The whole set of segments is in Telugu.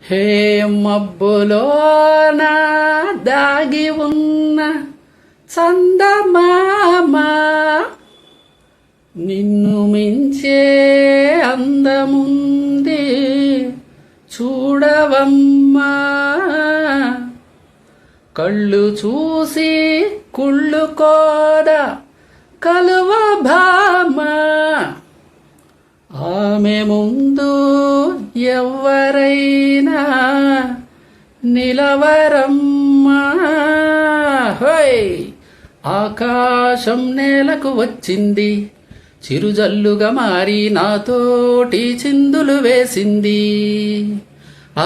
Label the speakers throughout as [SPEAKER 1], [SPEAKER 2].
[SPEAKER 1] హే మబ్బులోన దాగి ఉన్న చందమామ, నిన్ను మించే అందముంది చూడవమ్మా. కళ్ళు చూసి కుళ్ళు కోద కలువ భామ, ఆమె ముందు ఎవ్వరైనా నిలవరమ్మా. హోయ్! ఆకాశం నేలకు వచ్చింది, చిరుజల్లుగా మారి నాతోటి చిందులు వేసింది.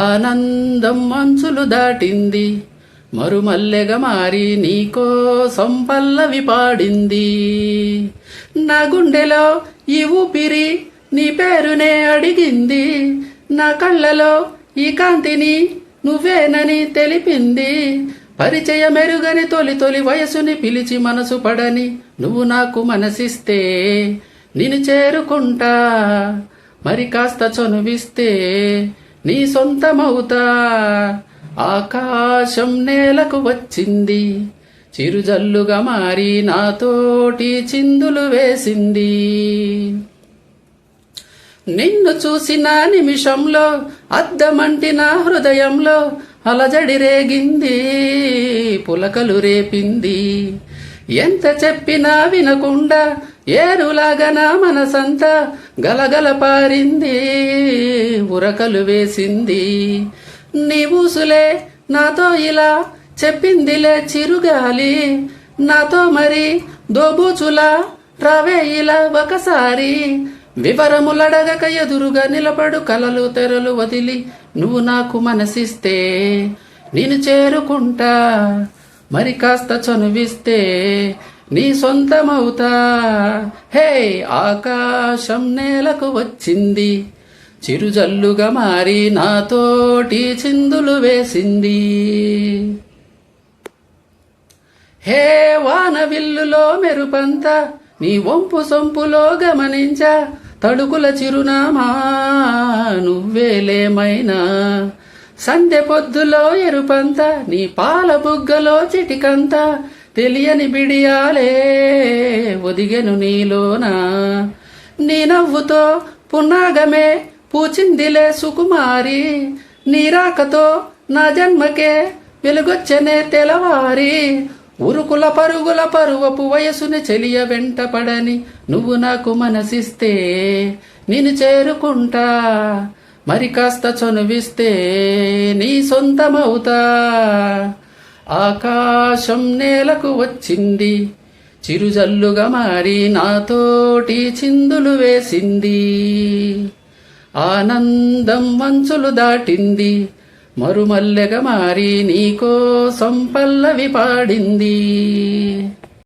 [SPEAKER 1] ఆనందం అంచులు దాటింది, మరుమల్లెగా మారి నీకోసం పల్లవి పాడింది. నా గుండెలో ఈ ఊపిరి నీ పేరునే అడిగింది, నా కళ్ళలో ఈ కాంతిని నువ్వేనని తెలిపింది. పరిచయ మెరుగని తొలి తొలి వయసుని పిలిచి మనసు పడని నువ్వు నాకు మనసిస్తే నిన్ను చేరుకుంటా. మరి కాస్త చనువిస్తే నీ సొంతమవుతా. ఆకాశం నేలకు వచ్చింది, చిరుజల్లుగా మారి నాతోటి చిందులు వేసింది. నిన్ను చూసిన నిమిషంలో అద్దమంటి నా హృదయంలో అలజడి రేగింది, పులకలు రేపింది. ఎంత చెప్పినా వినకుండా ఏరులాగా నా మనసంతా గలగల పారింది, ఉరకలు వేసింది. నీ ఊసులే నాతో ఇలా చెప్పిందిలే చిరుగాలి, నాతో మరి దోబూచులా రావే ఇలా ఒకసారి. వివరములడగక ఎదురుగా నిలబడు కలలు తెరలు వదిలి నువ్వు నాకు మనసిస్తే నేను చేరుకుంటా. మరి కాస్త చనువిస్తే నీ సొంతమవుతా. హే! ఆకాశం నేలకు వచ్చింది, చిరుజల్లుగా మారి నాతోటి చిందులు వేసింది. హే! వాన విల్లులో మెరుపంతా నీ వంపు సొంపులో గమనించా, తడుకుల చిరునామా నువ్వేలేమైనా. సంధ్య పొద్దులో ఎరుపంతా నీ పాల బుగ్గలో చిటికంతా, తెలియని బిడియాలే ఒదిగెను నీలోనా. నీ నవ్వుతో పున్నాగమే పూచిందిలే సుకుమారి, నీ రాకతో నా జన్మకే వెలుగొచ్చనే తెలవారి. ఉరుకుల పరుగుల పరువపు వయసుని చెలియ వెంట పడని నువ్వు నాకు మనసిస్తే నేను చేరుకుంటా. మరి కాస్త చనువిస్తే నీ సొంతమవుతా. ఆకాశం నేలకు వచ్చింది, చిరుజల్లుగా మారి నాతోటి చిందులు వేసింది. ఆనందం మంచులు దాటింది, మరుమల్లెగా మారి నీకోసం పల్లవి పాడింది.